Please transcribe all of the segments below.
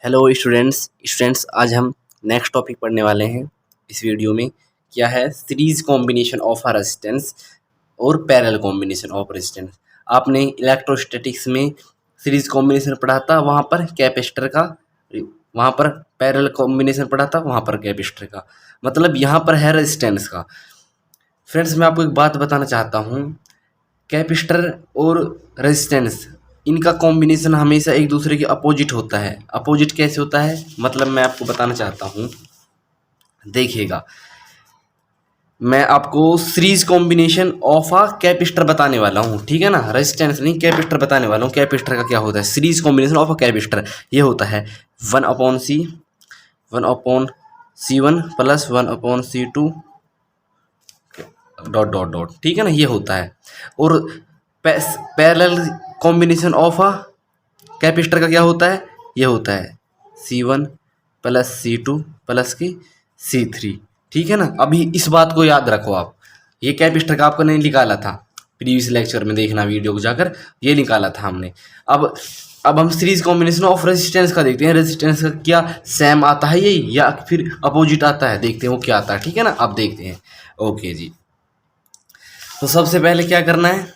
Hello students आज हम next topic पढ़ने वाले हैं इस वीडियो में। क्या है? सीरीज कॉम्बिनेशन ऑफ रेजिस्टेंस और पैरेलल कॉम्बिनेशन ऑफ रेजिस्टेंस। आपने इलेक्ट्रोस्टैटिक्स में सीरीज कॉम्बिनेशन पढ़ा था, वहाँ पर कैपेसिटर का, वहाँ पर पैरेलल कॉम्बिनेशन पढ़ा था, वहाँ पर कैपेसिटर का। मतलब यहाँ पर है रेजिस्टेंस का। फ्रेंड्स, मैं आपको एक बात बताना चाहता हूँ, कैपेसिटर और रेजिस्टेंस, इनका कॉम्बिनेशन हमेशा एक दूसरे के अपोजिट होता है। अपोजिट कैसे होता है? मतलब मैं आपको बताना चाहता हूँ, देखिएगा। मैं आपको series combination of a capacitor बताने वाला हूँ, ठीक है ना? रेजिस्टेंस नहीं, कैपेसिटर बताने वाला हूँ। कैपेसिटर का क्या होता है? Series combination of a capacitor ये होता है 1/C 1/C1 plus 1/C2 dot dot dot, ठीक है ना? ये होता है। और parallel combination of a capacitor का क्या होता है? ये होता है C1 प्लस C2 प्लस की C3, ठीक है ना? अभी इस बात को याद रखो आप। ये कैपेसिटर का आपको नहीं निकाला था, प्रीवियस लेक्चर में देखना वीडियो को जाकर, ये निकाला था हमने। अब हम सीरीज कॉम्बिनेशन ऑफ रेजिस्टेंस का देखते हैं। रेजिस्टेंस का क्या सेम आता है यही, या फिर अपोजिट आता है? देखते हैं वो क्या आता है, ठीक है ना? अब देखते हैं। ओके जी, तो सबसे पहले क्या करना है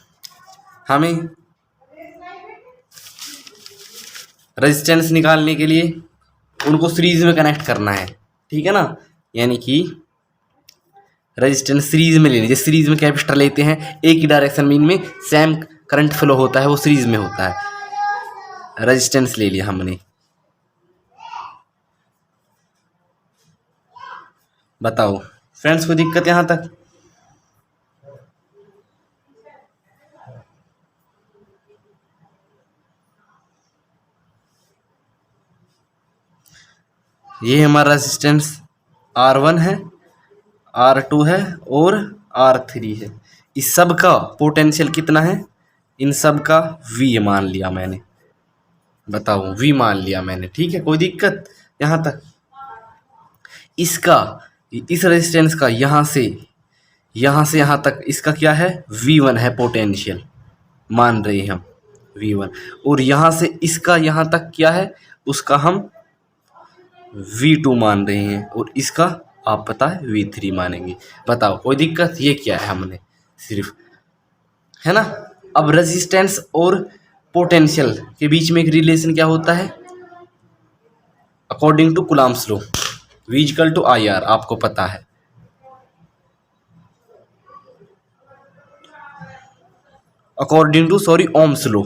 हमें? रेजिस्टेंस निकालने के लिए उनको सीरीज में कनेक्ट करना है, ठीक है ना? यानी कि रेजिस्टेंस सीरीज में लेनी। जैसे सीरीज में कैपेसिटर लेते हैं, एक ही डायरेक्शन में इनमें सेम करंट फ्लो होता है, वो सीरीज में होता है। रेजिस्टेंस ले लिया हमने। बताओ फ्रेंड्स, कोई दिक्कत यहाँ तक? ये हमारा रेजिस्टेंस R1 है, R2 है और R3 है। इस सब का पोटेंशियल कितना है? इन सब का V मान लिया मैंने। बताओ, V मान लिया मैंने, ठीक है? कोई दिक्कत यहाँ तक? इसका, इस रेजिस्टेंस का यहाँ से यहाँ तक इसका क्या है? V1 है पोटेंशियल, मान रहे हैं हम V1। और यहाँ से इसका यहाँ तक क्या है? उसका हम V2 मान रहे हैं, और इसका आप पता है V3 मानेंगे। बताओ कोई दिक्कत? ये क्या है हमने सिर्फ, है ना? अब रेजिस्टेंस और पोटेंशियल के बीच में एक रिलेशन क्या होता है? According to Coulomb's law, V equal to IR, आपको पता है। According to Ohm's law,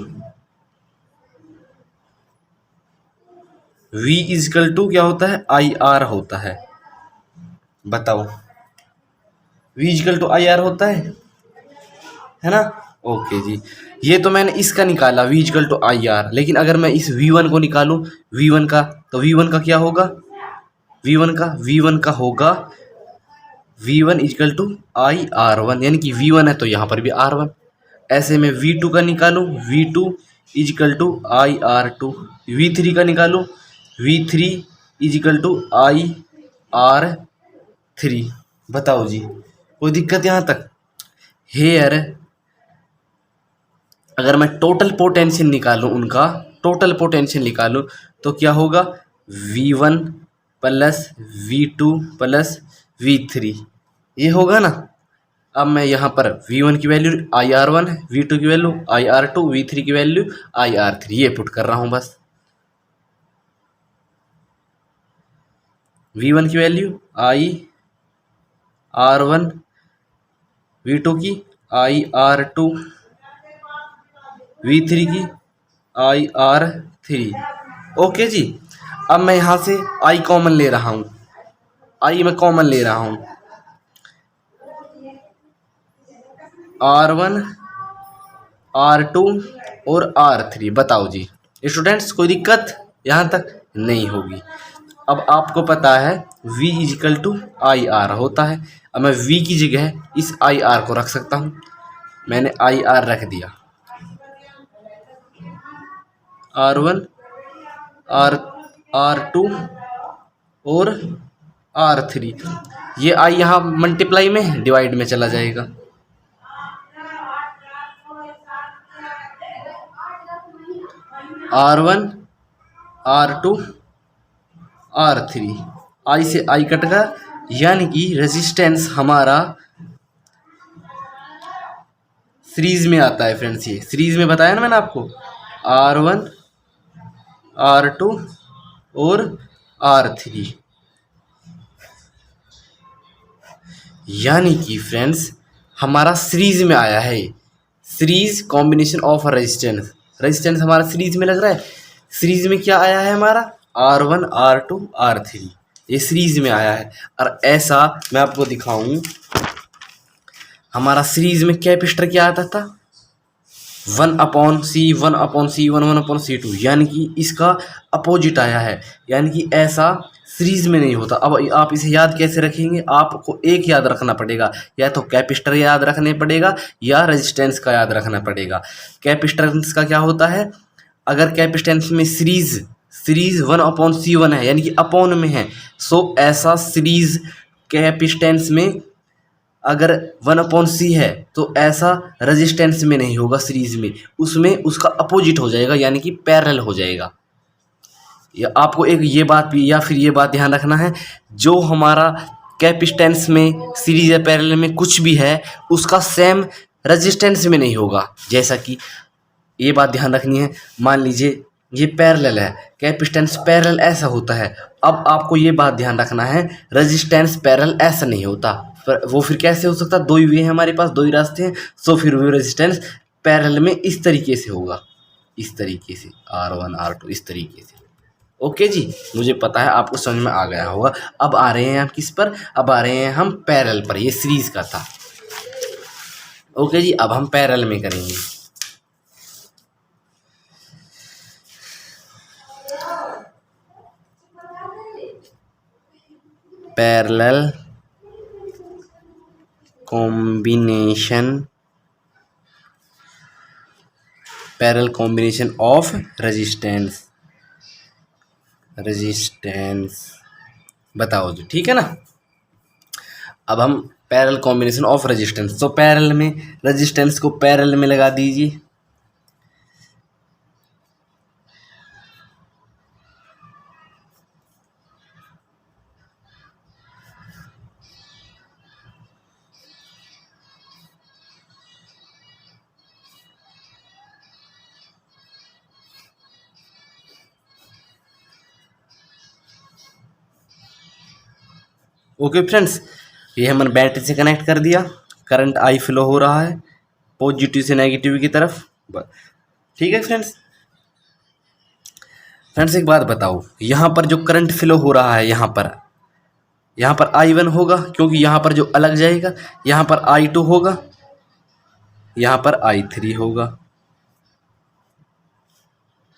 V equal to क्या होता है? IR होता है। बताओ, V इक्वल टू IR होता है ना? ओके जी, ये तो मैंने इसका निकाला V इक्वल टू IR। लेकिन अगर मैं इस V1 को निकालूं, V1 का, तो V1 का क्या होगा? V1 का होगा V1 इक्वल टू IR1, यानी कि V1 है तो यहाँ पर भी R1। ऐसे में V2 का निकालूं, V2 equal to IR2। V3 का निकालूं, V3 इक्वल टू IR3। बताओ जी, कोई दिक्कत यहाँ तक? हेयर अगर मैं टोटल पोटेंशियल निकालूं, उनका टोटल पोटेंशियल निकालूं, तो क्या होगा? V1 plus V2 plus V3, ये होगा ना? अब मैं यहाँ पर V1 की वैल्यू IR1 है, V2 की वैल्यू IR2, V3 की वैल्यू IR3, ये पुट कर रहा हूँ बस। V1 की वैल्यू IR1, V2 की IR2, V3 की IR3। ओके जी, अब मैं यहाँ से I कॉमन ले रहा हूँ, I मैं कॉमन ले रहा हूँ। R1, R2 और R3। बताओ जी स्टूडेंट्स, कोई दिक्कत यहाँ तक? नहीं होगी। अब आपको पता है V इक्वल टू IR होता है। अब मैं V की जगह इस IR को रख सकता हूँ। मैंने IR रख दिया। R1, R2 और R3, ये I यहाँ मल्टीप्लाई में, डिवाइड में चला जाएगा। R1, R2 R3, आई से आई कट गया, यानी कि रेजिस्टेंस हमारा सीरीज में आता है फ्रेंड्स। ये सीरीज में बताया ना मैंने आपको, R1 R2 और R3, यानी कि फ्रेंड्स हमारा सीरीज में आया है। Series combination of resistance, resistance हमारा सीरीज में लग रहा है। सीरीज में क्या आया है हमारा, R1 R2 R3, ये सीरीज में आया है। और ऐसा मैं आपको दिखाऊं, हमारा सीरीज में कैपेसिटर क्या आता था, 1/C 1/C 1 1/C2, यानी कि इसका अपोजिट आया है। यानी कि ऐसा सीरीज में नहीं होता। अब आप इसे याद कैसे रखेंगे, आपको एक याद रखना पड़ेगा, या तो कैपेसिटर याद रखने पड़ेगा या रेजिस्टेंस का याद रखना पड़ेगा। कैपेसिटेंस का क्या होता है, अगर कैपेसिटेंस में सीरीज 1/C1 है, यानी कि अपॉन में है, सो ऐसा सीरीज कैपेसिटेंस में अगर 1/C है तो ऐसा रेजिस्टेंस में नहीं होगा, सीरीज में उसमें उसका अपोजिट हो जाएगा, यानी कि पैरेलल हो जाएगा। या आपको एक ये बात भी या फिर ये बात ध्यान रखना है, जो हमारा कैपेसिटेंस में सीरीज या पैरेलल में कुछ भी है उसका सेम रेजिस्टेंस में नहीं होगा। जैसा कि ये बात ध्यान रखनी है, मान लीजिए ये पैरेलल है, कैपेसिटेंस पैरेलल ऐसा होता है। अब आपको ये बात ध्यान रखना है, रेजिस्टेंस पैरेलल ऐसा नहीं होता। वो फिर कैसे हो सकता, दो ही वे हैं हमारे पास, दो ही रास्ते हैं, सो फिर वो रेजिस्टेंस पैरेलल में इस तरीके से होगा, इस तरीके से R1 R2 इस तरीके से। ओके जी, मुझे पता है आपको समझ में आ गया होगा। अब आ रहे हैं हम किस पर, अब आ रहे हैं हम पैरेलल पर। ये सीरीज का था। ओके जी, अब हम पैरेलल में करेंगे। पैरेलल कॉम्बिनेशन ऑफ रेजिस्टेंस बताओ जी, ठीक है ना। अब हम पैरेलल कॉम्बिनेशन ऑफ रेजिस्टेंस, तो पैरेलल में रेजिस्टेंस को पैरेलल में लगा दीजिए। ओके फ्रेंड्स, ये हमने बैटरी से कनेक्ट कर दिया, करंट आई फ्लो हो रहा है पॉजिटिव से नेगेटिव की तरफ। ठीक है फ्रेंड्स, एक बात बताओ, यहाँ पर जो करंट फ्लो हो रहा है, यहाँ पर I1 होगा, क्योंकि यहाँ पर जो अलग जाएगा, यहाँ पर I2 होगा, यहाँ पर I3 होगा।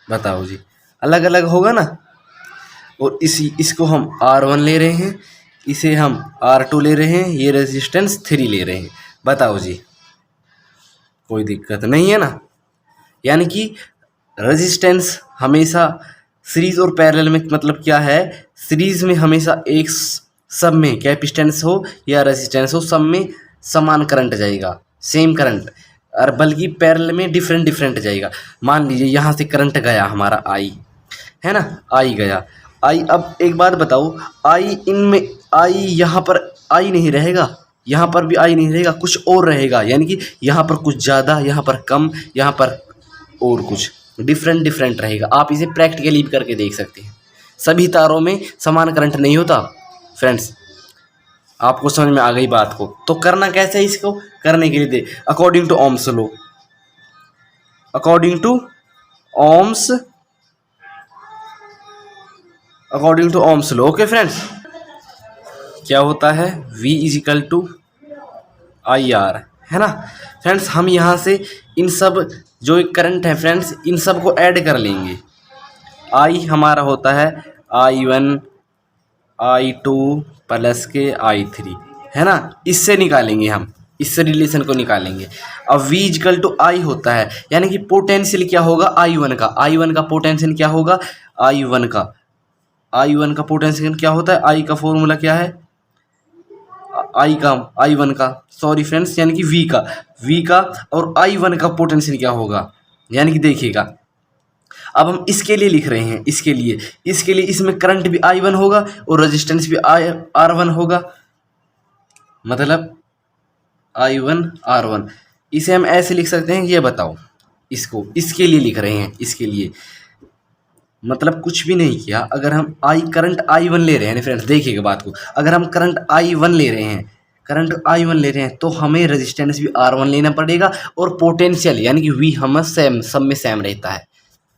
बताओ जी, अलग अलग होगा ना। और इसको हम R1 ले रहे हैं, इसे हम R2 ले रहे हैं, ये रेजिस्टेंस 3 ले रहे हैं। बताओ जी, कोई दिक्कत नहीं है ना। यानी कि रेजिस्टेंस हमेशा सीरीज और पैरेलल में मतलब क्या है, सीरीज में हमेशा एक सब में कैपेसिटेंस हो या रेजिस्टेंस हो, सब में समान करंट जाएगा, सेम करंट। और बल्कि पैरेलल में डिफरेंट जाएगा। मान लीजिए यहाँ से करंट गया हमारा I, है ना, I गया, I। अब एक बात बताओ, I इनमें I यहाँ पर I नहीं रहेगा, यहाँ पर भी I नहीं रहेगा, कुछ और रहेगा। यानी कि यहाँ पर कुछ ज़्यादा, यहाँ पर कम, यहाँ पर और कुछ डिफरेंट रहेगा। आप इसे प्रैक्टिकली भी करके देख सकते हैं। सभी तारों में समान करंट नहीं होता फ्रेंड्स। आपको समझ में आ गई बात को। तो करना कैसे है, इसको करने के लिए दे according to Ohm's law, according to Ohm's law. Okay friends, क्या होता है, V = IR, है ना फ्रेंड्स। हम यहाँ से इन सब जो एक करंट है फ्रेंड्स, इन सब को ऐड कर लेंगे। I हमारा होता है I1 I2 प्लस के I3, है ना, इससे निकालेंगे हम, इससे रिलेशन को निकालेंगे। अब V = I होता है, यानी कि पोटेंशियल क्या होगा, I1 का पोटेंशियल क्या होगा, I1 का पोटेंशियल क्या होता है, I का फॉर्मूला क्या है, I1 का सॉरी फ्रेंड्स, यानी कि V का और I1 का पोटेंशियल क्या होगा। यानी कि देखिएगा, अब हम इसके लिए लिख रहे हैं, इसके लिए इसमें करंट भी I1 होगा और रेजिस्टेंस भी R1 होगा, मतलब I1 R1। इसे हम ऐसे लिख सकते हैं, ये बताओ, इसको इसके लिए लिख रहे हैं, इसके लिए मतलब कुछ भी नहीं किया। अगर हम करंट I1 ले रहे हैं फ्रेंड्स, देखिएगा बात को, अगर हम करंट I1 ले रहे हैं, तो हमें रेजिस्टेंस भी R1 लेना पड़ेगा और पोटेंशियल यानी कि V हम सब में सेम रहता है।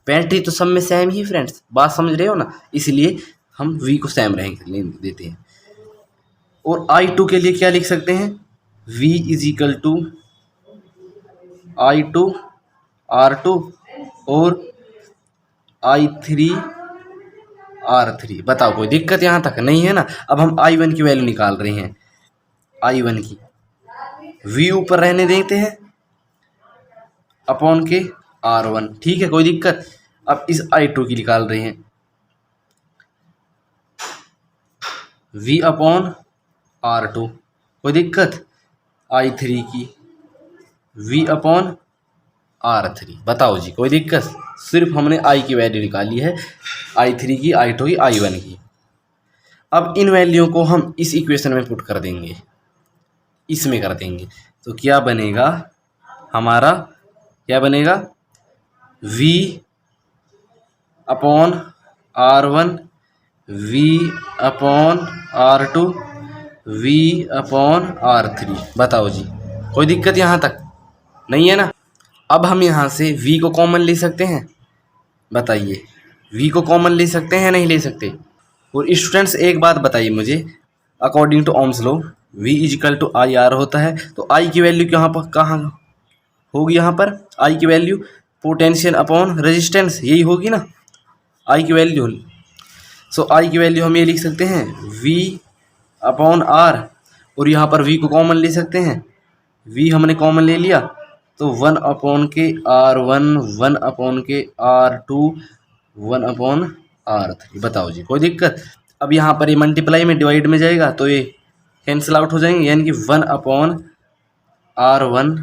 बैटरी तो सब में सेम ही फ्रेंड्स, बात समझ रहे हो ना, इसलिए हम V को सेम रहेंगे देते हैं। और I2 के लिए क्या लिख सकते हैं, V is equal to I2 R2 और I3 R3। बताओ कोई दिक्कत यहाँ तक नहीं है ना। अब हम I1 की वैल्यू निकाल रहे हैं, I1 की, V ऊपर रहने देते हैं अपॉन के R1, ठीक है, कोई दिक्कत। अब इस I2 की निकाल रहे हैं, V अपॉन R2, कोई दिक्कत। I3 की V अपॉन R3, बताओ जी कोई दिक्कत। सिर्फ हमने I की वैल्यू निकाली है, I3 की, I2 की, I1 की। अब इन वैल्यू को हम इस इक्वेशन में पुट कर देंगे, इसमें कर देंगे, तो क्या बनेगा हमारा, क्या बनेगा, V upon R1, V upon R2, V upon R3। बताओ जी कोई दिक्कत यहाँ तक नहीं है ना। अब हम यहाँ से V को कॉमन ले सकते हैं, बताइए, V को कॉमन ले सकते हैं नहीं ले सकते। और स्टूडेंट्स एक बात बताइए मुझे, according to Ohm's law V is equal to I R होता है, तो I की वैल्यू कहाँ होगी, यहाँ पर I की वैल्यू पोटेंशियल अपॉन रेजिस्टेंस, यही होगी ना I की वैल्यू। सो I की वैल्यू हम ये लिख सकते हैं V अपॉन R, और यहाँ पर V को कॉमन ले सकते हैं, V हमने कॉमन ले लिया तो 1 अपॉन के R1, 1 अपॉन के R2, 1 अपॉन R3। बताओ जी कोई दिक्कत। अब यहाँ पर ये मल्टीप्लाई में डिवाइड में जाएगा तो ये कैंसिल आउट हो जाएंगे, यानी कि 1 अपॉन R1,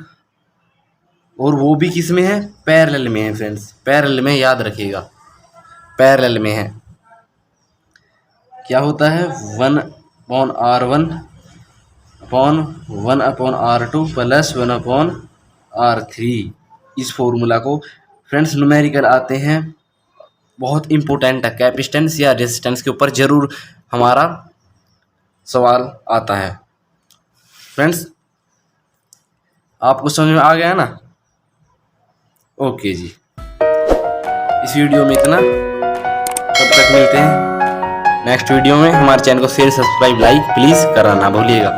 और वो भी किस में है, पैरेलल में है फ्रेंड्स, पैरेलल में, याद रखिएगा पैरेलल में है। क्या होता है 1 upon R1 upon 1 upon R2 plus 1 upon R3। इस फॉर्मूला को फ्रेंड्स न्यूमेरिकल आते हैं, बहुत इंपॉर्टेंट है, कैपेसिटेंस या रेजिस्टेंस के ऊपर जरूर हमारा सवाल आता है। फ्रेंड्स आपको समझ में आ गया ना। ओके जी, इस वीडियो में इतना, तब तक मिलते हैं नेक्स्ट वीडियो में। हमारे चैनल को शेयर, सब्सक्राइब, लाइक प्लीज़ करना ना भूलिएगा।